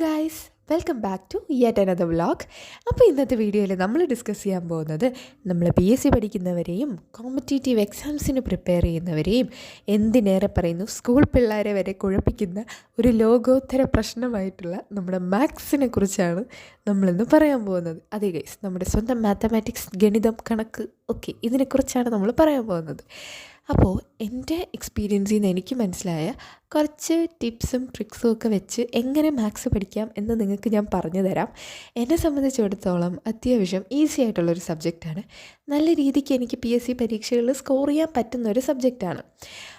Guys, welcome back to yet another vlog. അപ്പോൾ ഇന്നത്തെ വീഡിയോയിൽ നമ്മൾ ഡിസ്കസ് ചെയ്യാൻ പോകുന്നത് നമ്മൾ PSC പഠിക്കുന്നവരെയും കോമ്പറ്റേറ്റീവ് എക്സാംസിന് പ്രിപ്പയർ ചെയ്യുന്നവരെയും എന്തിനേറെ പറയുന്നു സ്കൂൾ പിള്ളേരെ വരെ കുഴപ്പിക്കുന്ന ഒരു ലോകോത്തര പ്രശ്നമായിട്ടുള്ള നമ്മുടെ മാത്സിനെ കുറിച്ചാണ് നമ്മളിന്ന് പറയാൻ പോകുന്നത്. അതെ ഗൈസ്, നമ്മുടെ സ്വന്തം മാത്തമാറ്റിക്സ്, ഗണിതം, കണക്ക്, ഓക്കെ, ഇതിനെക്കുറിച്ചാണ് നമ്മൾ പറയാൻ പോകുന്നത്. അപ്പോൾ എൻ്റെ എക്സ്പീരിയൻസിൽ നിന്ന് എനിക്ക് മനസ്സിലായ കുറച്ച് ടിപ്സും ട്രിക്സും ഒക്കെ വെച്ച് എങ്ങനെ മാത്സ് പഠിക്കാം എന്ന് നിങ്ങൾക്ക് ഞാൻ പറഞ്ഞു തരാം. എന്നെ സംബന്ധിച്ചിടത്തോളം അത്യാവശ്യം ഈസി ആയിട്ടുള്ളൊരു സബ്ജക്റ്റാണ്. നല്ല രീതിക്ക് എനിക്ക് PSC പരീക്ഷകളിൽ സ്കോർ ചെയ്യാൻ പറ്റുന്നൊരു സബ്ജക്റ്റാണ്.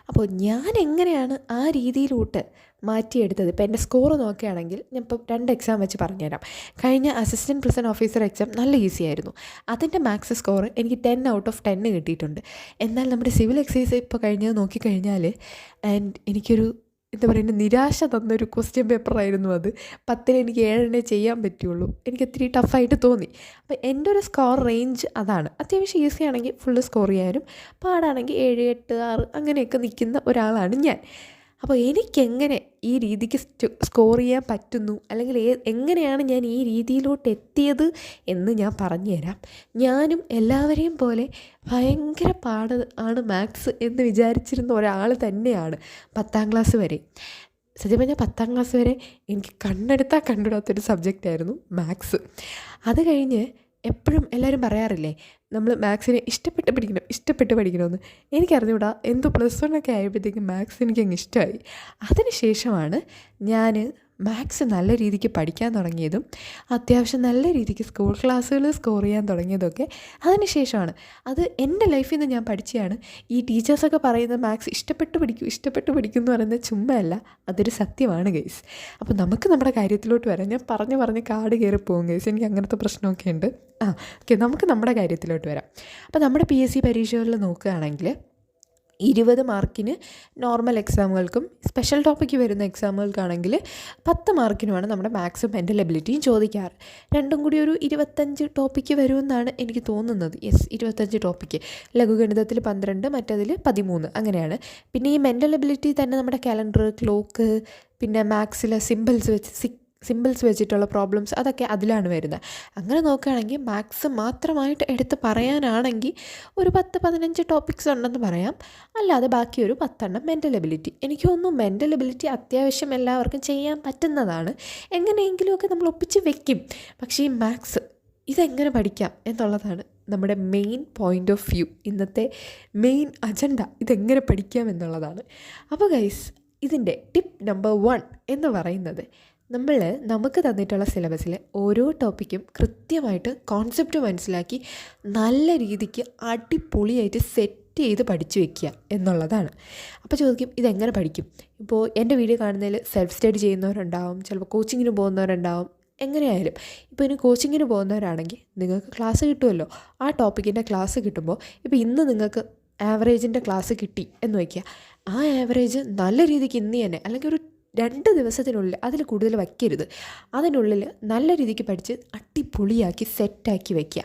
അപ്പോൾ ഞാൻ എങ്ങനെയാണ് ആ രീതിയിലോട്ട് മാറ്റിയെടുത്തത്, ഇപ്പോൾ എൻ്റെ സ്കോർ നോക്കുകയാണെങ്കിൽ ഞാൻ ഇപ്പോൾ 2 എക്സാം വെച്ച് പറഞ്ഞുതരാം. കഴിഞ്ഞ അസിസ്റ്റൻറ്റ് പ്രിസൺ ഓഫീസർ എക്സാം നല്ല ഈസി ആയിരുന്നു. അതിൻ്റെ മാത്സ് സ്കോർ എനിക്ക് 10 ഔട്ട് ഓഫ് 10 കിട്ടിയിട്ടുണ്ട്. എന്നാൽ നമ്മുടെ സിവിൽ എക്സൈസ് ഇപ്പോൾ കഴിഞ്ഞത് നോക്കിക്കഴിഞ്ഞാൽ എനിക്കൊരു എന്താ പറയുക, നിരാശ തന്നൊരു ക്വസ്റ്റ്യൻ പേപ്പറായിരുന്നു അത്. 10 എനിക്ക് 7 ചെയ്യാൻ പറ്റുള്ളൂ. എനിക്ക് ഒത്തിരി ടഫായിട്ട് തോന്നി. അപ്പോൾ എൻ്റെ ഒരു സ്കോർ റേഞ്ച് അതാണ്. അത്യാവശ്യം ഈസി ആണെങ്കിൽ ഫുള്ള് സ്കോർ ചെയ്യാനും, പാടാണെങ്കിൽ 7, 8, 6 അങ്ങനെയൊക്കെ നിൽക്കുന്ന ഒരാളാണ് ഞാൻ. അപ്പോൾ എനിക്കെങ്ങനെ ഈ രീതിക്ക് സ്കോർ ചെയ്യാൻ പറ്റുന്നു, അല്ലെങ്കിൽ എങ്ങനെയാണ് ഞാൻ ഈ രീതിയിലോട്ട് എത്തിയത് എന്ന് ഞാൻ പറഞ്ഞുതരാം. ഞാനും എല്ലാവരെയും പോലെ ഭയങ്കര ആണ് മാത്സ് എന്ന് വിചാരിച്ചിരുന്ന ഒരാൾ തന്നെയാണ് 10ാം ക്ലാസ് വരെ. സത്യം പറഞ്ഞാൽ 10ാം ക്ലാസ് വരെ എനിക്ക് കണ്ടുകൂടാത്തൊരു സബ്ജക്റ്റായിരുന്നു മാത്സ്. അത് കഴിഞ്ഞ് എപ്പോഴും എല്ലാവരും പറയാറില്ലേ, നമ്മൾ മാത്സിനെ ഇഷ്ടപ്പെട്ട് പഠിക്കണമെന്ന്. എനിക്കറിഞ്ഞൂടാ, എന്തോ +1 ഒക്കെ ആയപ്പോഴത്തേക്കും മാത്സ് എനിക്കങ്ങ് ഇഷ്ടമായി. അതിന് ശേഷമാണ് ഞാൻ മാത്സ് നല്ല രീതിക്ക് പഠിക്കാൻ തുടങ്ങിയതും അത്യാവശ്യം നല്ല രീതിക്ക് സ്കൂൾ ക്ലാസ്സുകൾ സ്കോർ ചെയ്യാൻ തുടങ്ങിയതൊക്കെ അതിന് ശേഷമാണ്. അത് എൻ്റെ ലൈഫിൽ നിന്ന് ഞാൻ പഠിച്ചതാണ്. ഈ ടീച്ചേഴ്സൊക്കെ പറയുന്ന മാത്സ് ഇഷ്ടപ്പെട്ട് പഠിക്കും എന്ന് പറയുന്നത് ചുമ്മാ അല്ല, അതൊരു സത്യമാണ് ഗൈസ്. അപ്പോൾ നമുക്ക് നമ്മുടെ കാര്യത്തിലോട്ട് വരാം. ഞാൻ പറഞ്ഞ് കാട് കയറി പോകും ഗൈസ്, എനിക്ക് അങ്ങനത്തെ പ്രശ്നമൊക്കെ ഉണ്ട്. ഓക്കെ, നമുക്ക് നമ്മുടെ കാര്യത്തിലോട്ട് വരാം. അപ്പോൾ നമ്മുടെ PSC പരീക്ഷകളിൽ നോക്കുകയാണെങ്കിൽ 20 മാർക്കിന് നോർമൽ എക്സാമുകൾക്കും സ്പെഷ്യൽ ടോപ്പിക്ക് വരുന്ന എക്സാമുകൾക്കാണെങ്കിൽ 10 മാർക്കിനുമാണ് നമ്മുടെ മാത്സും മെൻ്റൽ എബിലിറ്റിയും ചോദിക്കാറ്. രണ്ടും കൂടി ഒരു 25 ടോപ്പിക്ക് വരുമെന്നാണ് എനിക്ക് തോന്നുന്നത്. 25 ടോപ്പിക്ക്. ലഘുഗണിതത്തിൽ 12, മറ്റതിൽ 13 അങ്ങനെയാണ്. പിന്നെ ഈ മെൻ്റൽ എബിലിറ്റി തന്നെ നമ്മുടെ കാലണ്ടർ, ക്ലോക്ക്, പിന്നെ മാത്സിലെ സിമ്പിൾസ് വെച്ചിട്ടുള്ള പ്രോബ്ലംസ്, അതൊക്കെ അതിലാണ് വരുന്നത്. അങ്ങനെ നോക്കുകയാണെങ്കിൽ മാത്സ് മാത്രമായിട്ട് എടുത്ത് പറയാനാണെങ്കിൽ ഒരു 10-15 ടോപ്പിക്സ് ഉണ്ടെന്ന് പറയാം. അല്ലാതെ ബാക്കി ഒരു 10 മെൻ്റൽ എബിലിറ്റി. എനിക്ക് തോന്നുന്നു മെൻ്റൽ എബിലിറ്റി അത്യാവശ്യം എല്ലാവർക്കും ചെയ്യാൻ പറ്റുന്നതാണ്. എങ്ങനെയെങ്കിലുമൊക്കെ നമ്മൾ ഒപ്പിച്ച് വെക്കും. പക്ഷേ ഈ മാത്സ് ഇതെങ്ങനെ പഠിക്കാം എന്നുള്ളതാണ് നമ്മുടെ മെയിൻ പോയിൻ്റ് ഓഫ് വ്യൂ. ഇന്നത്തെ മെയിൻ അജണ്ട ഇതെങ്ങനെ പഠിക്കാം എന്നുള്ളതാണ്. അപ്പോൾ ഗൈസ്, ഇതിൻ്റെ ടിപ്പ് നമ്പർ 1 എന്ന് പറയുന്നത്, നമുക്ക് തന്നിട്ടുള്ള സിലബസിലെ ഓരോ ടോപ്പിക്കും കൃത്യമായിട്ട് കോൺസെപ്റ്റ് മനസ്സിലാക്കി നല്ല രീതിക്ക് അടിപൊളിയായിട്ട് സെറ്റ് ചെയ്ത് പഠിച്ചു വയ്ക്കുക എന്നുള്ളതാണ്. അപ്പോൾ ചോദിക്കും, ഇതെങ്ങനെ പഠിക്കും? ഇപ്പോൾ എൻ്റെ വീഡിയോ കാണുന്നതിൽ സെൽഫ് സ്റ്റഡി ചെയ്യുന്നവരുണ്ടാവും, ചിലപ്പോൾ കോച്ചിങ്ങിന് പോകുന്നവരുണ്ടാവും. എങ്ങനെയായാലും ഇപ്പോൾ ഇനി കോച്ചിങ്ങിന് പോകുന്നവരാണെങ്കിൽ നിങ്ങൾക്ക് ക്ലാസ് കിട്ടുമല്ലോ. ആ ടോപ്പിക്കിൻ്റെ ക്ലാസ് കിട്ടുമ്പോൾ, ഇപ്പോൾ ഇന്ന് നിങ്ങൾക്ക് ആവറേജിൻ്റെ ക്ലാസ് കിട്ടി എന്ന് വയ്ക്കുക. ആ ആവറേജ് നല്ല രീതിക്ക് ഇന്ന് തന്നെ, അല്ലെങ്കിൽ ഒരു 2 ദിവസത്തിനുള്ളിൽ, അതിൽ കൂടുതൽ വയ്ക്കരുത്, അതിനുള്ളിൽ നല്ല രീതിക്ക് പഠിച്ച് അടിപൊളിയാക്കി സെറ്റാക്കി വയ്ക്കുക.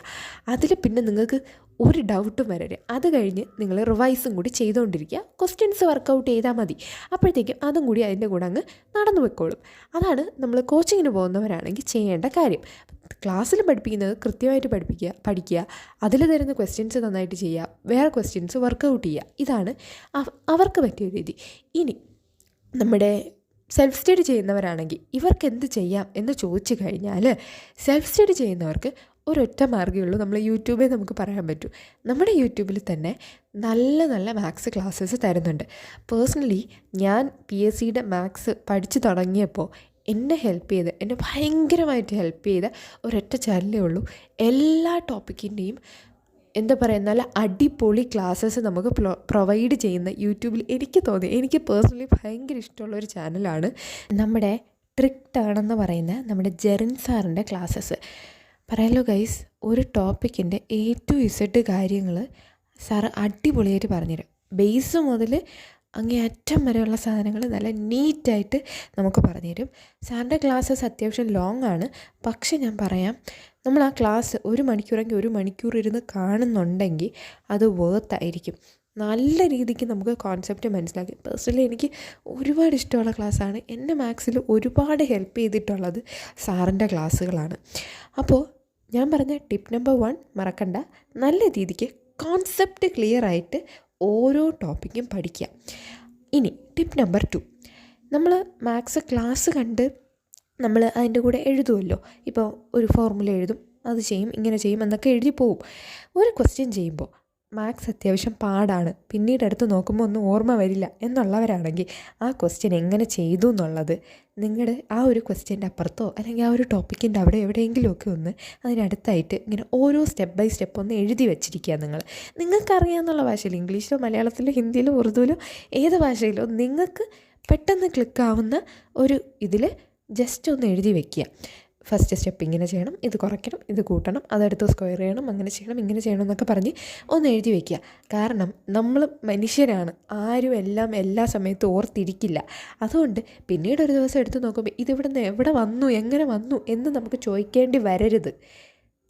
അതിൽ പിന്നെ നിങ്ങൾക്ക് ഒരു ഡൗട്ടും വരരുത്. അത് കഴിഞ്ഞ് നിങ്ങൾ റിവൈസും കൂടി ചെയ്തുകൊണ്ടിരിക്കുക. ക്വസ്റ്റ്യൻസ് വർക്കൗട്ട് ചെയ്താൽ മതി. അപ്പോഴത്തേക്കും അതും കൂടി അതിൻ്റെ കൂടെ അങ്ങ് നടന്നു വെക്കോളും. അതാണ് നമ്മൾ കോച്ചിങ്ങിന് പോകുന്നവരാണെങ്കിൽ ചെയ്യേണ്ട കാര്യം. ക്ലാസ്സിൽ പഠിപ്പിക്കുന്നത് കൃത്യമായിട്ട് പഠിക്കുക. അതിൽ തരുന്ന ക്വസ്റ്റ്യൻസ് നന്നായിട്ട് ചെയ്യുക, വേറെ ക്വസ്റ്റ്യൻസ് വർക്കൗട്ട് ചെയ്യുക. ഇതാണ് അവർക്ക് പറ്റിയ രീതി. ഇനി നമ്മുടെ സെൽഫ് സ്റ്റഡി ചെയ്യുന്നവരാണെങ്കിൽ ഇവർക്ക് എന്ത് ചെയ്യാം എന്ന് ചോദിച്ചു കഴിഞ്ഞാൽ, സെൽഫ് സ്റ്റഡി ചെയ്യുന്നവർക്ക് ഒരൊറ്റ മാർഗ്ഗമേ ഉള്ളൂ. നമ്മൾ യൂട്യൂബിൽ നമുക്ക് പറയാൻ പറ്റും. നമ്മുടെ യൂട്യൂബിൽ തന്നെ നല്ല മാത്സ് ക്ലാസ്സസ് തരുന്നുണ്ട്. പേഴ്സണലി ഞാൻ PSCയുടെ മാത്സ് പഠിച്ചു തുടങ്ങിയപ്പോൾ എന്നെ ഭയങ്കരമായിട്ട് ഹെൽപ്പ് ചെയ്ത ഒരൊറ്റ ചാനലേ ഉള്ളൂ. എല്ലാ ടോപ്പിക്കിൻ്റെയും എന്താ പറയുക, നല്ല അടിപൊളി ക്ലാസ്സസ് നമുക്ക് പ്രൊവൈഡ് ചെയ്യുന്ന യൂട്യൂബിൽ എനിക്ക് പേഴ്സണലി ഭയങ്കര ഇഷ്ടമുള്ളൊരു ചാനലാണ് നമ്മുടെ ട്രിക്ക് ടേൺ എന്ന് പറയുന്ന നമ്മുടെ ജെറിൻ സാറിൻ്റെ ക്ലാസ്സസ്. പറയാലോ ഗൈസ്, ഒരു ടോപ്പിക്കിൻ്റെ A to Z കാര്യങ്ങൾ സാറ് അടിപൊളിയായിട്ട് പറഞ്ഞുതരും. ബേസ് മുതൽ അങ്ങേയറ്റം വരെയുള്ള സാധനങ്ങൾ നല്ല നീറ്റായിട്ട് നമുക്ക് പറഞ്ഞുതരും. സാറിൻ്റെ ക്ലാസ്സസ് അത്യാവശ്യം ലോങ് ആണ്. പക്ഷെ ഞാൻ പറയാം, നമ്മൾ ആ ക്ലാസ് 1 മണിക്കൂറെങ്കിൽ 1 മണിക്കൂർ ഇരുന്ന് കാണുന്നുണ്ടെങ്കിൽ അത് വേർത്തായിരിക്കും. നല്ല രീതിക്ക് നമുക്ക് കോൺസെപ്റ്റ് മനസ്സിലാക്കി. പേഴ്സണലി എനിക്ക് ഒരുപാട് ഇഷ്ടമുള്ള ക്ലാസ്സാണ്. എന്നെ മാത്സിൽ ഒരുപാട് ഹെൽപ്പ് ചെയ്തിട്ടുള്ളത് സാറിൻ്റെ ക്ലാസ്സുകളാണ്. അപ്പോൾ ഞാൻ പറഞ്ഞ ടിപ്പ് നമ്പർ 1 മറക്കണ്ട, നല്ല രീതിക്ക് കോൺസെപ്റ്റ് ക്ലിയറായിട്ട് ഓരോ ടോപ്പിക്കും പഠിക്കുക. ഇനി ടിപ്പ് നമ്പർ 2, നമ്മൾ മാത്സ് ക്ലാസ് കണ്ട് നമ്മൾ അതിൻ്റെ കൂടെ എഴുതുമല്ലോ. ഇപ്പോൾ ഒരു ഫോർമുല എഴുതും, അത് ചെയ്യും, ഇങ്ങനെ ചെയ്യും എന്നൊക്കെ എഴുതി പോവും. ഒരു ക്വസ്റ്റ്യൻ ചെയ്യുമ്പോൾ മാത്സ് അത്യാവശ്യം പാടാണ്, പിന്നീട് എടുത്ത് നോക്കുമ്പോൾ ഒന്നും ഓർമ്മ വരില്ല എന്നുള്ളവരാണെങ്കിൽ ആ ക്വസ്റ്റ്യൻ എങ്ങനെ ചെയ്തു എന്നുള്ളത് നിങ്ങളുടെ ആ ഒരു ക്വസ്റ്റ്യൻ്റെ അപ്പുറത്തോ അല്ലെങ്കിൽ ആ ഒരു ടോപ്പിക്കിൻ്റെ അവിടെ എവിടെയെങ്കിലുമൊക്കെ ഒന്ന് അതിനടുത്തായിട്ട് ഇങ്ങനെ ഓരോ സ്റ്റെപ്പ് ബൈ സ്റ്റെപ്പ് ഒന്ന് എഴുതി വെച്ചിരിക്കുക. നിങ്ങൾക്കറിയാമെന്നുള്ള ഭാഷയിൽ, ഇംഗ്ലീഷിലോ മലയാളത്തിലോ ഹിന്ദിയിലോ ഉറുദുവിലോ ഏത് ഭാഷയിലോ നിങ്ങൾക്ക് പെട്ടെന്ന് ക്ലിക്കാവുന്ന ഒരു ഇതിൽ ജസ്റ്റ് ഒന്ന് എഴുതി വയ്ക്കുക. ഫസ്റ്റ് സ്റ്റെപ്പ് ഇങ്ങനെ ചെയ്യണം, ഇത് കുറയ്ക്കണം, ഇത് കൂട്ടണം, അതെടുത്ത് സ്ക്വയർ ചെയ്യണം, അങ്ങനെ ചെയ്യണം, ഇങ്ങനെ ചെയ്യണം എന്നൊക്കെ പറഞ്ഞ് ഒന്ന് എഴുതി വയ്ക്കുക. കാരണം നമ്മൾ മനുഷ്യരാണ്, ആരും എല്ലാം എല്ലാ സമയത്തും ഓർത്തിരിക്കില്ല. അതുകൊണ്ട് പിന്നീട് ഒരു ദിവസം എടുത്ത് നോക്കുമ്പോൾ ഇതിവിടുന്ന് എവിടെ വന്നു, എങ്ങനെ വന്നു എന്ന് നമുക്ക് ചോദിക്കേണ്ടി വരരുത്.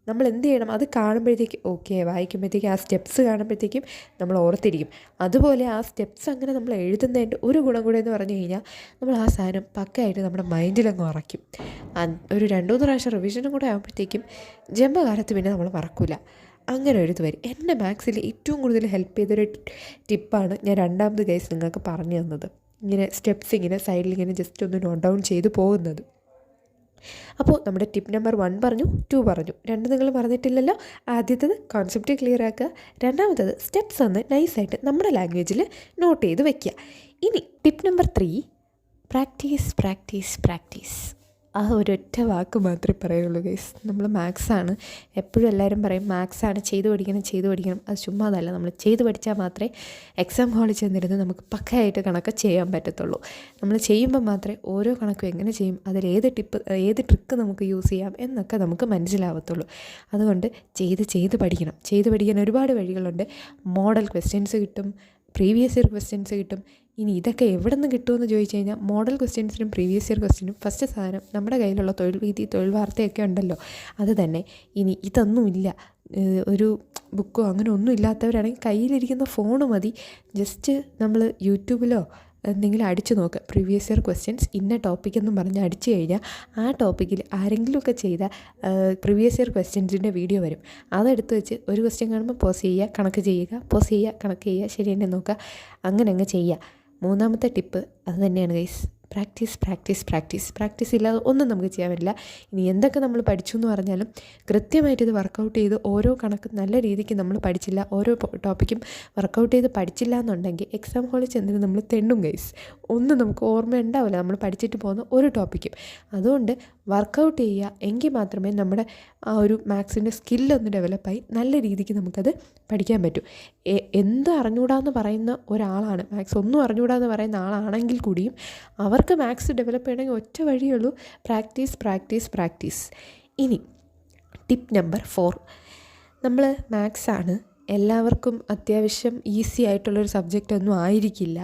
നമ്മൾ എന്ത് ചെയ്യണം, അത് കാണുമ്പോഴത്തേക്കും ഓക്കെ, വായിക്കുമ്പോഴത്തേക്കും ആ സ്റ്റെപ്സ് കാണുമ്പോഴത്തേക്കും നമ്മൾ ഓർത്തിരിക്കും. അതുപോലെ ആ സ്റ്റെപ്സ് അങ്ങനെ നമ്മൾ എഴുതുന്നതിൻ്റെ ഒരു ഗുണം കൂടെ എന്ന് പറഞ്ഞു കഴിഞ്ഞാൽ നമ്മൾ ആ സാധനം പക്കയായിട്ട് നമ്മുടെ മൈൻഡിലങ്ങ് ഉറയ്ക്കും. ഒരു 2-3 പ്രാവശ്യം റിവിഷനും കൂടെ ആകുമ്പോഴത്തേക്കും ജന്മകാലത്ത് പിന്നെ നമ്മൾ മറക്കില്ല. അങ്ങനെ ഒരു ഇത് വരും. എന്നെ മാത്സിൽ ഏറ്റവും കൂടുതൽ ഹെൽപ്പ് ചെയ്തൊരു ടിപ്പാണ് ഞാൻ രണ്ടാമത് കേസ് നിങ്ങൾക്ക് പറഞ്ഞു തന്നത്. ഇങ്ങനെ സ്റ്റെപ്സ് ഇങ്ങനെ സൈഡിൽ ഇങ്ങനെ ജസ്റ്റ് ഒന്ന് നോട്ട് ഡൗൺ ചെയ്ത് പോകുന്നത്. അപ്പോൾ നമ്മുടെ ടിപ്പ് നമ്പർ 1 പറഞ്ഞു, 2 പറഞ്ഞു, 2 നിങ്ങൾ പറഞ്ഞിട്ടില്ലല്ലോ. ആദ്യത്തേത് കോൺസെപ്റ്റ് ക്ലിയർ ആക്കുക, രണ്ടാമത്തേത് സ്റ്റെപ്സ് ഒന്ന് നൈസായിട്ട് നമ്മുടെ ലാംഗ്വേജിൽ നോട്ട് ചെയ്ത് വയ്ക്കുക. ഇനി tip number 3, practice practice practice. ആ ഒരൊറ്റ വാക്ക് മാത്രമേ പറയുള്ളൂ ഗൈസ്. നമ്മൾ മാത്സാണ്, എപ്പോഴും എല്ലാവരും പറയും മാത്സാണ് ചെയ്ത് പഠിക്കണം. അത് ചുമ്മാ അതല്ല, നമ്മൾ ചെയ്ത് പഠിച്ചാൽ മാത്രമേ എക്സാം ഹാളിൽ ചെന്നിരുന്ന് നമുക്ക് പക്കയായിട്ട് കണക്ക് ചെയ്യാൻ പറ്റത്തുള്ളൂ. നമ്മൾ ചെയ്യുമ്പോൾ മാത്രമേ ഓരോ കണക്കും എങ്ങനെ ചെയ്യും, അതിൽ ഏത് ട്രിക്ക് നമുക്ക് യൂസ് ചെയ്യാം എന്നൊക്കെ നമുക്ക് മനസ്സിലാവത്തുള്ളൂ. അതുകൊണ്ട് ചെയ്ത് പഠിക്കണം. ചെയ്ത് പഠിക്കാൻ ഒരുപാട് വഴികളുണ്ട്. മോഡൽ ക്വസ്റ്റ്യൻസ് കിട്ടും, പ്രീവിയസ് ഇയർ ക്വസ്റ്റ്യൻസ് കിട്ടും. ഇനി ഇതൊക്കെ എവിടെ നിന്ന് കിട്ടുമെന്ന് ചോദിച്ചു കഴിഞ്ഞാൽ മോഡൽ ക്വസ്റ്റ്യൻസിനും പ്രീവിയസ് ഇയർ ക്വസ്റ്റ്യനും ഫസ്റ്റ് സാധനം നമ്മുടെ കയ്യിലുള്ള തൊഴിൽ വീതി, തൊഴിൽ വാർത്തയൊക്കെ ഉണ്ടല്ലോ, അത് തന്നെ. ഇനി ഇതൊന്നുമില്ല, ഒരു ബുക്കോ അങ്ങനെ ഒന്നും ഇല്ലാത്തവരാണെങ്കിൽ കയ്യിലിരിക്കുന്ന ഫോണ് മതി. ജസ്റ്റ് നമ്മൾ യൂട്യൂബിലോ എന്തെങ്കിലും അടിച്ചു നോക്കുക, പ്രീവിയസ് ഇയർ ക്വസ്റ്റ്യൻസ് ഇന്ന ടോപ്പിക്കെന്നും പറഞ്ഞ് അടിച്ചു കഴിഞ്ഞാൽ ആ ടോപ്പിക്കിൽ ആരെങ്കിലുമൊക്കെ ചെയ്ത പ്രീവിയസ് ഇയർ ക്വസ്റ്റ്യൻസിൻ്റെ വീഡിയോ വരും. അതെടുത്ത് വെച്ച് ഒരു ക്വസ്റ്റ്യൻ കാണുമ്പോൾ പോസ് ചെയ്യുക, കണക്ക് ചെയ്യുക, പോസ് ചെയ്യുക, കണക്ക് ചെയ്യുക, ശരി തന്നെ നോക്കുക, അങ്ങനെ അങ്ങ് ചെയ്യുക. മൂന്നാമത്തെ ടിപ്പ് അത് തന്നെയാണ് ഗൈസ്, പ്രാക്ടീസ് ഇല്ലാതെ ഒന്നും നമുക്ക് ചെയ്യാൻ പറ്റില്ല. ഇനി എന്തൊക്കെ നമ്മൾ പഠിച്ചു എന്ന് പറഞ്ഞാലും കൃത്യമായിട്ട് ഇത് വർക്കൗട്ട് ചെയ്ത് ഓരോ കണക്ക് നല്ല രീതിക്ക് നമ്മൾ പഠിച്ചില്ല, ഓരോ ടോപ്പിക്കും വർക്കൗട്ട് ചെയ്ത് പഠിച്ചില്ല എന്നുണ്ടെങ്കിൽ എക്സാം ഹാളിൽ ചെന്നിട്ട് നമ്മൾ തെണ്ടും ഗൈസ്. ഒന്നും നമുക്ക് ഓർമ്മ ഉണ്ടാവില്ല നമ്മൾ പഠിച്ചിട്ട് പോകുന്ന ഒരു ടോപ്പിക്കും. അതുകൊണ്ട് വർക്കൗട്ട് ചെയ്യുക, എങ്കിൽ മാത്രമേ നമ്മുടെ ആ ഒരു മാത്സിൻ്റെ സ്കില്ലൊന്ന് ഡെവലപ്പായി നല്ല രീതിക്ക് നമുക്കത് പഠിക്കാൻ പറ്റും. എന്ത് അറിഞ്ഞുകൂടാന്ന് പറയുന്ന ഒരാളാണ്, മാത്സ് ഒന്നും അറിഞ്ഞുകൂടാന്ന് പറയുന്ന ആളാണെങ്കിൽ കൂടിയും അവർക്ക് മാത്സ് ഡെവലപ്പ് ചെയ്യണമെങ്കിൽ ഒറ്റ വഴിയുള്ളൂ, പ്രാക്ടീസ്. ഇനി ടിപ്പ് നമ്പർ 4, നമ്മൾ മാത്സാണ്, എല്ലാവർക്കും അത്യാവശ്യം ഈസി ആയിട്ടുള്ളൊരു സബ്ജക്റ്റൊന്നും ആയിരിക്കില്ല.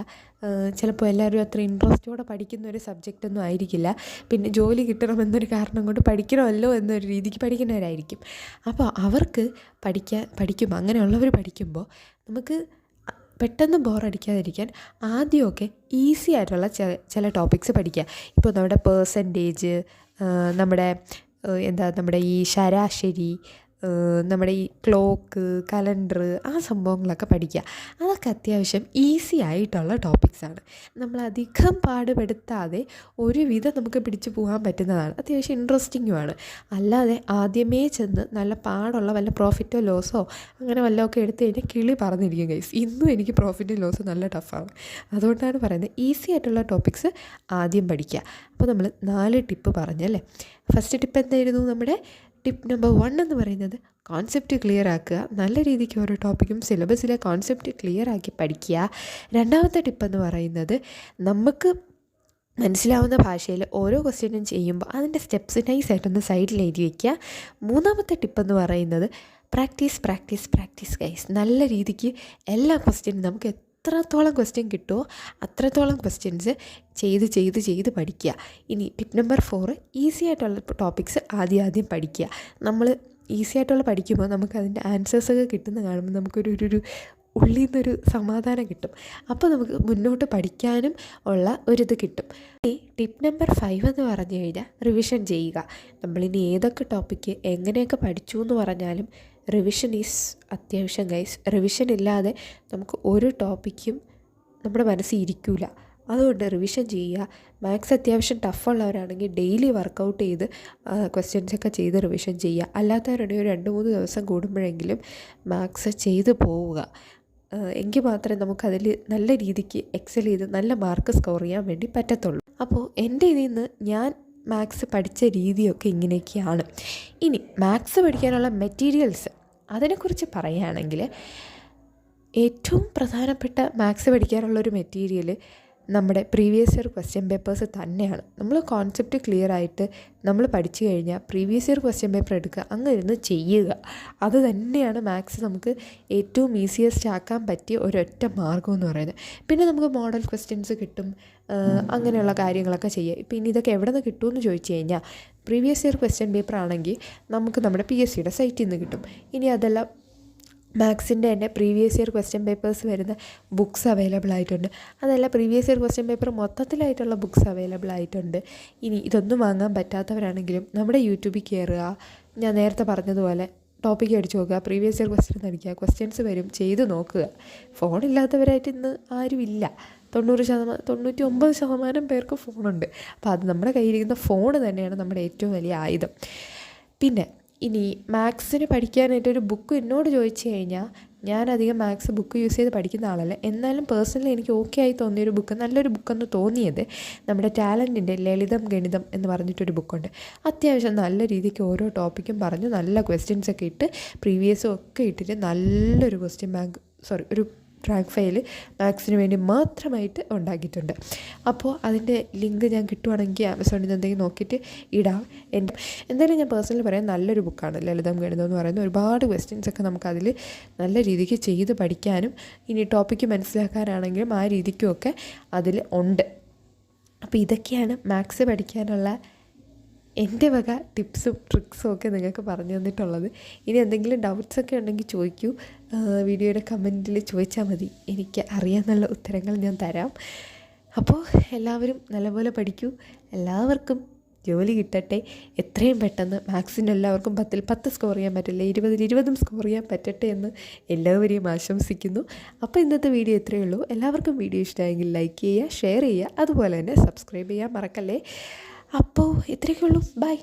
ചിലപ്പോൾ എല്ലാവരും അത്ര ഇൻട്രസ്റ്റോടെ പഠിക്കുന്ന ഒരു സബ്ജക്റ്റൊന്നും ആയിരിക്കില്ല. പിന്നെ ജോലി കിട്ടണമെന്നൊരു കാരണം കൊണ്ട് പഠിക്കണമല്ലോ എന്നൊരു രീതിക്ക് പഠിക്കുന്നവരായിരിക്കും. അപ്പോൾ അവർക്ക് പഠിക്കുമ്പോൾ അങ്ങനെയുള്ളവർ പഠിക്കുമ്പോൾ നമുക്ക് പെട്ടെന്ന് ബോറടിക്കാതിരിക്കാൻ ആദ്യമൊക്കെ ഈസി ആയിട്ടുള്ള ചില ടോപ്പിക്സ് പഠിക്കുക. ഇപ്പോൾ നമ്മുടെ പേഴ്സൻറ്റേജ്, നമ്മുടെ ഈ ശരാശരി, നമ്മുടെ ഈ ക്ലോക്ക്, കലണ്ടർ, ആ സംഭവങ്ങളൊക്കെ പഠിക്കുക. അതൊക്കെ അത്യാവശ്യം ഈസി ആയിട്ടുള്ള ടോപ്പിക്സാണ്. നമ്മളധികം പാടുപെടുത്താതെ ഒരുവിധം നമുക്ക് പിടിച്ചു പോകാൻ പറ്റുന്നതാണ്, അത്യാവശ്യം ഇൻട്രസ്റ്റിങ്ങുമാണ്. അല്ലാതെ ആദ്യമേ ചെന്ന് നല്ല പാടുള്ള വല്ല പ്രോഫിറ്റോ ലോസോ അങ്ങനെ വല്ലതൊക്കെ എടുത്തു കഴിഞ്ഞാൽ കിളി പറഞ്ഞിരിക്കും ഗൈസ്. ഇന്നും എനിക്ക് പ്രോഫിറ്റും ലോസും നല്ല ടഫാണ്. അതുകൊണ്ടാണ് പറയുന്നത് ഈസി ആയിട്ടുള്ള ടോപ്പിക്സ് ആദ്യം പഠിക്കുക. അപ്പോൾ നമ്മൾ 4 ടിപ്പ് പറഞ്ഞല്ലേ. ഫസ്റ്റ് ടിപ്പ് എന്തായിരുന്നു? നമ്മുടെ ടിപ്പ് നമ്പർ 1 എന്ന് പറയുന്നത് കോൺസെപ്റ്റ് ക്ലിയർ ആക്കുക, നല്ല രീതിക്ക് ഓരോ ടോപ്പിക്കും സിലബസിലെ കോൺസെപ്റ്റ് ക്ലിയർ ആക്കി പഠിക്കുക. രണ്ടാമത്തെ ടിപ്പെന്ന് പറയുന്നത് നമുക്ക് മനസ്സിലാവുന്ന ഭാഷയിൽ ഓരോ ക്വസ്റ്റ്യനും ചെയ്യുമ്പോൾ അതിൻ്റെ സ്റ്റെപ്സ് നൈസായിട്ടൊന്ന് സൈഡിൽ എഴുതി വയ്ക്കുക. മൂന്നാമത്തെ ടിപ്പെന്ന് പറയുന്നത് പ്രാക്ടീസ് ഗൈസ്. നല്ല രീതിക്ക് എല്ലാ ക്വസ്റ്റ്യനും നമുക്ക് എത്രത്തോളം ക്വസ്റ്റ്യൻ കിട്ടുമോ അത്രത്തോളം ക്വസ്റ്റ്യൻസ് ചെയ്ത് പഠിക്കുക. ഇനി ടിപ്പ് നമ്പർ 4, ഈസി ആയിട്ടുള്ള ടോപ്പിക്സ് ആദ്യം പഠിക്കുക. നമ്മൾ ഈസി ആയിട്ടുള്ള പഠിക്കുമ്പോൾ നമുക്ക് അതിൻ്റെ ആൻസേഴ്സൊക്കെ കിട്ടുന്ന കാണുമ്പോൾ നമുക്കൊരു ഉള്ളിൽ നിന്നൊരു സമാധാനം കിട്ടും. അപ്പോൾ നമുക്ക് മുന്നോട്ട് പഠിക്കാനും ഉള്ള ഒരിത് കിട്ടും. ഈ ടിപ്പ് നമ്പർ 5 എന്ന് പറഞ്ഞു കഴിഞ്ഞാൽ റിവിഷൻ ചെയ്യുക. നമ്മളിനി ഏതൊക്കെ ടോപ്പിക്ക് എങ്ങനെയൊക്കെ പഠിച്ചു എന്ന് പറഞ്ഞാലും റിവിഷൻ ഈസ് അത്യാവശ്യം ഗൈസ്. റിവിഷൻ ഇല്ലാതെ നമുക്ക് ഒരു ടോപ്പിക്കും നമ്മുടെ മനസ്സിൽ ഇരിക്കില്ല. അതുകൊണ്ട് റിവിഷൻ ചെയ്യുക. മാത്സ് അത്യാവശ്യം ടഫുള്ളവരാണെങ്കിൽ ഡെയിലി വർക്കൗട്ട് ചെയ്ത് ക്വസ്റ്റ്യൻസൊക്കെ ചെയ്ത് റിവിഷൻ ചെയ്യുക. അല്ലാത്തവരുണ്ടെങ്കിൽ ഒരു 2-3 ദിവസം കൂടുമ്പോഴെങ്കിലും മാത്സ് ചെയ്ത് പോവുക. എങ്കിൽ മാത്രമേ നമുക്കതിൽ നല്ല രീതിക്ക് എക്സൽ ചെയ്ത് നല്ല മാർക്ക് സ്കോർ ചെയ്യാൻ വേണ്ടി പറ്റത്തുള്ളൂ. അപ്പോൾ എൻ്റെ ഇതിൽ നിന്ന് ഞാൻ മാത്സ് പഠിച്ച രീതിയൊക്കെ ഇങ്ങനെയൊക്കെയാണ്. ഇനി മാത്സ് പഠിക്കാനുള്ള മെറ്റീരിയൽസ് അതിനെക്കുറിച്ച് പറയുകയാണെങ്കിൽ ഏറ്റവും പ്രധാനപ്പെട്ട മാത്സ് പഠിക്കാനുള്ളൊരു മെറ്റീരിയൽ നമ്മുടെ പ്രീവിയസ് ഇയർ ക്വസ്റ്റ്യൻ പേപ്പേഴ്സ് തന്നെയാണ്. നമ്മൾ കോൺസെപ്റ്റ് ക്ലിയർ ആയിട്ട് നമ്മൾ പഠിച്ചു കഴിഞ്ഞാൽ പ്രീവിയസ് ഇയർ ക്വസ്റ്റ്യൻ പേപ്പർ എടുക്കുക, അങ്ങ് ഇരുന്ന് ചെയ്യുക. അത് തന്നെയാണ് മാത്സ് നമുക്ക് ഏറ്റവും ഈസിയസ്റ്റ് ആക്കാൻ പറ്റിയ ഒരൊറ്റ മാർഗ്ഗം എന്ന് പറയുന്നത്. പിന്നെ നമുക്ക് മോഡൽ ക്വസ്റ്റ്യൻസ് കിട്ടും, അങ്ങനെയുള്ള കാര്യങ്ങളൊക്കെ ചെയ്യുക. പിന്നെ ഇതൊക്കെ എവിടെ നിന്ന് കിട്ടുമെന്ന് ചോദിച്ചു കഴിഞ്ഞാൽ പ്രീവിയസ് ഇയർ ക്വസ്റ്റ്യൻ പേപ്പർ ആണെങ്കിൽ നമുക്ക് നമ്മുടെ PSCയുടെ സൈറ്റിൽ നിന്ന് കിട്ടും. ഇനി അതെല്ലാം മാത്സിൻ്റെ തന്നെ പ്രീവിയസ് ഇയർ ക്വസ്റ്റ്യൻ പേപ്പേഴ്സ് വരുന്ന ബുക്സ് അവൈലബിൾ ആയിട്ടുണ്ട്. അതല്ല പ്രീവിയസ് ഇയർ ക്വസ്റ്റ്യൻ പേപ്പർ മൊത്തത്തിലായിട്ടുള്ള ബുക്സ് അവൈലബിൾ ആയിട്ടുണ്ട്. ഇനി ഇതൊന്നും വാങ്ങാൻ പറ്റാത്തവരാണെങ്കിലും നമ്മുടെ യൂട്യൂബിൽ കയറുക, ഞാൻ നേരത്തെ പറഞ്ഞതുപോലെ ടോപ്പിക്ക് അടിച്ച് നോക്കുക, പ്രീവിയസ് ഇയർ ക്വസ്റ്റ്യൻ അടിക്കുക, ക്വസ്റ്റ്യൻസ് വരും, ചെയ്ത് നോക്കുക. ഫോണില്ലാത്തവരായിട്ട് ഇന്ന് ആരുമില്ല. 99% പേർക്ക് ഫോണുണ്ട്. അപ്പോൾ അത് നമ്മുടെ കയ്യിലിരിക്കുന്ന ഫോൺ തന്നെയാണ് നമ്മുടെ ഏറ്റവും വലിയ ആയുധം. പിന്നെ ഇനി മാത്സിന് പഠിക്കാനായിട്ടൊരു ബുക്ക് എന്നോട് ചോദിച്ചു കഴിഞ്ഞാൽ ഞാനധികം മാത്സ് ബുക്ക് യൂസ് ചെയ്ത് പഠിക്കുന്ന ആളല്ല. എന്നാലും പേഴ്സണലി എനിക്ക് ഓക്കെ ആയി തോന്നിയൊരു ബുക്ക്, നല്ലൊരു ബുക്കെന്ന് തോന്നിയത് നമ്മുടെ ടാലൻറ്റിൻ്റെ ലളിതം ഗണിതം എന്ന് പറഞ്ഞിട്ടൊരു ബുക്കുണ്ട്. അത്യാവശ്യം നല്ല രീതിക്ക് ഓരോ ടോപ്പിക്കും പറഞ്ഞ് നല്ല ക്വസ്റ്റ്യൻസൊക്കെ ഇട്ട് പ്രീവിയസും ഒക്കെ ഇട്ടിട്ട് നല്ലൊരു ഒരു ട്രാക്ക് ഫയൽ മാത്സിന് വേണ്ടി മാത്രമായിട്ട് ഉണ്ടാക്കിയിട്ടുണ്ട്. അപ്പോൾ അതിൻ്റെ ലിങ്ക് ഞാൻ കിട്ടുവാണെങ്കിൽ ആമസോണിൽ നിന്ന് എന്തെങ്കിലും നോക്കിയിട്ട് ഇടാം. എന്തായാലും ഞാൻ പേഴ്സണലി പറയാൻ നല്ലൊരു ബുക്കാണ് ലളിതം ഗണിതം എന്ന് പറയുന്നത്. ഒരുപാട് ക്വസ്റ്റ്യൻസൊക്കെ നമുക്കതിൽ നല്ല രീതിക്ക് ചെയ്ത് പഠിക്കാനും ഇനി ടോപ്പിക്ക് മനസ്സിലാക്കാനാണെങ്കിലും ആ രീതിക്കുമൊക്കെ അതിൽ ഉണ്ട്. അപ്പോൾ ഇതൊക്കെയാണ് മാത്സ് പഠിക്കാനുള്ള എൻ്റെ വക ടിപ്സും ട്രിക്സും ഒക്കെ നിങ്ങൾക്ക് പറഞ്ഞു തന്നിട്ടുള്ളത്. ഇനി എന്തെങ്കിലും ഡൗട്ട്സൊക്കെ ഉണ്ടെങ്കിൽ ചോദിക്കൂ, വീഡിയോയുടെ കമൻറ്റിൽ ചോദിച്ചാൽ മതി, എനിക്ക് അറിയാമെന്നുള്ള ഉത്തരങ്ങൾ ഞാൻ തരാം. അപ്പോൾ എല്ലാവരും നല്ലപോലെ പഠിക്കൂ, എല്ലാവർക്കും ജോലി കിട്ടട്ടെ എത്രയും പെട്ടെന്ന്. മാത്സിന് എല്ലാവർക്കും 10-ൽ 10 സ്കോർ ചെയ്യാൻ പറ്റില്ല, 20-ൽ 20 സ്കോർ ചെയ്യാൻ പറ്റട്ടെ എന്ന് എല്ലാവരെയും ആശംസിക്കുന്നു. അപ്പോൾ ഇന്നത്തെ വീഡിയോ ഇത്രയേ ഉള്ളൂ. എല്ലാവർക്കും വീഡിയോ ഇഷ്ടമായെങ്കിൽ ലൈക്ക് ചെയ്യുക, ഷെയർ ചെയ്യുക, അതുപോലെ തന്നെ സബ്സ്ക്രൈബ് ചെയ്യാൻ മറക്കല്ലേ. അപ്പോൾ ഇത്രയൊക്കെ ഉള്ളൂ. ബൈ.